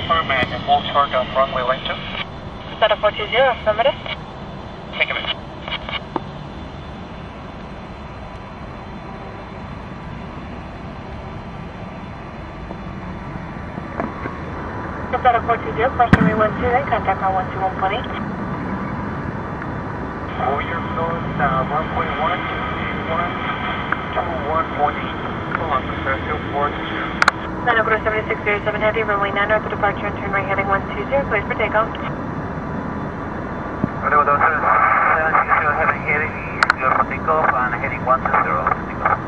confirm and full short of runway right 2. Status 420, affirmative. Take a minute. Status 420, question runway 12, then contact our 121.8. For your flows, runway 1, 21.8. Columbus, Airfield 420. 9 heavy, runway 9 north of departure and turn right heading 120, please for takeoff. Runway 760 heading clear for takeoff and heading 120. Takeoff.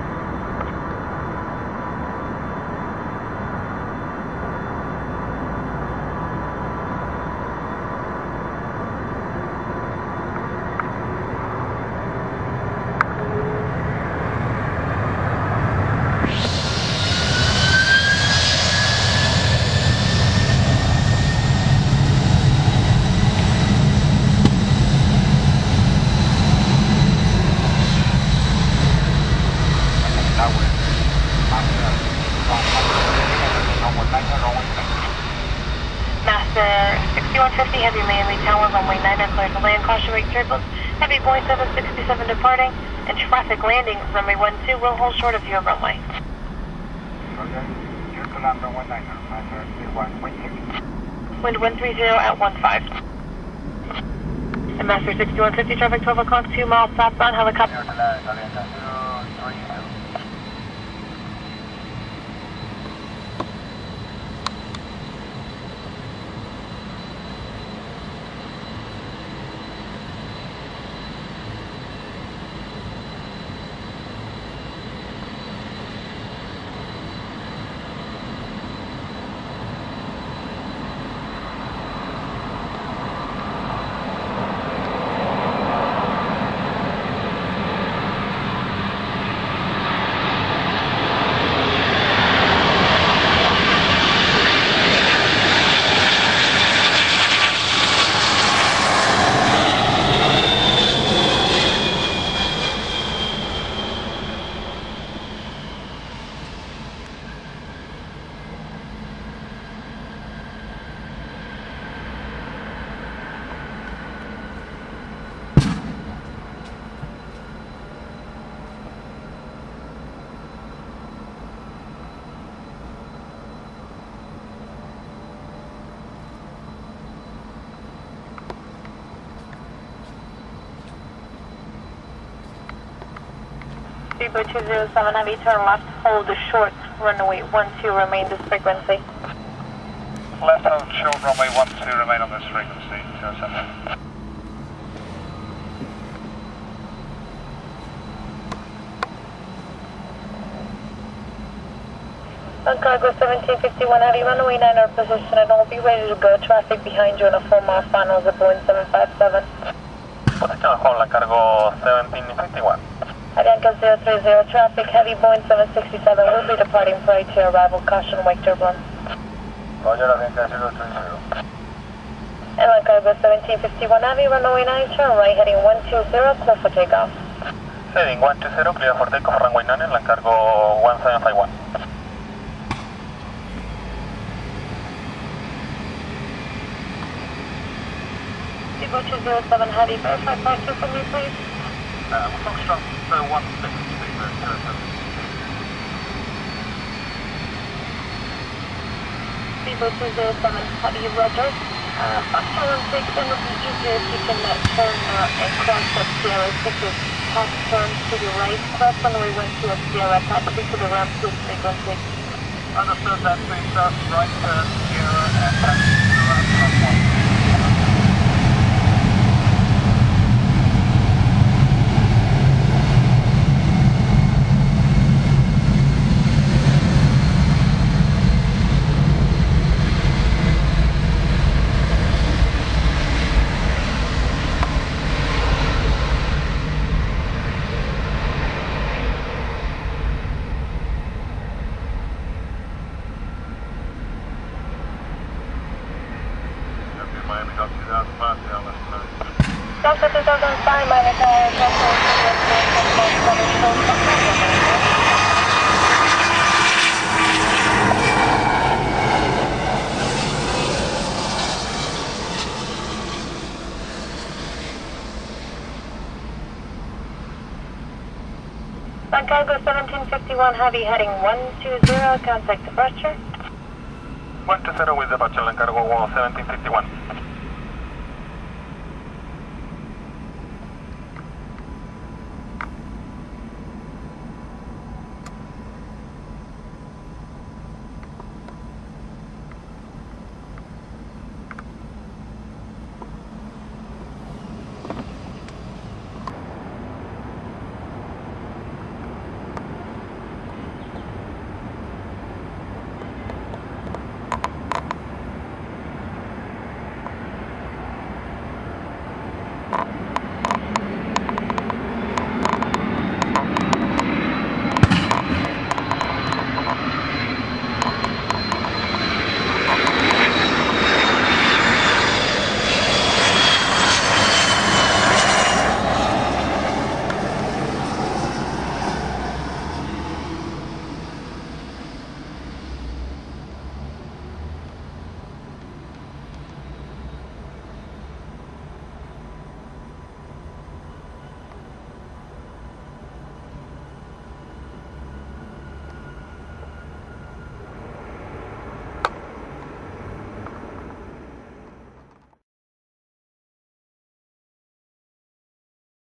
Master 6150 heavy Miami Tower, runway 9 clear to land, caution wake turbulence, heavy Boeing 767 departing, and traffic landing, runway 12 will hold short of your runway. Wind 130 at 15. And Master 6150 traffic 12 o'clock, 2 miles southbound, helicopter. Speedboat 207 heavy, turn left, hold the short, runway 12, remain this frequency. Left hold short, runway 12, remain on this frequency, 07. Cargo 1751 heavy, runway 9 our position and all be ready to go. Traffic behind you on a 4-mile final, the Boeing 757. Position hold, cargo 1751. Avianca 030, traffic heavy Boeing 767 will be departing prior to your arrival. Caution wake turbulence. Roger, Avianca 030. And cargo 1751 heavy, runway 9, turn right heading 120, clear for takeoff. Heading 120, clear for takeoff, runway 9, and cargo 1751. Speedboat 207 heavy, verify flight 2 for me please. Foxtrot 16, speedboat 207. Speedboat 207 heavy, roger. Foxtrot 16 would be easier if you can turn and cross up Sierra 6's half turn to the right, cross runway 12 up Sierra, taxi to the ramp 2 frequency. Understood, that means right turn Sierra and taxi to the ramp 1. Miami got 2005 down this time. Delta 2005, Miami Tower, Cargo 1751 Heavy heading 120, contact departure. 120 with departure, Cargo 1751.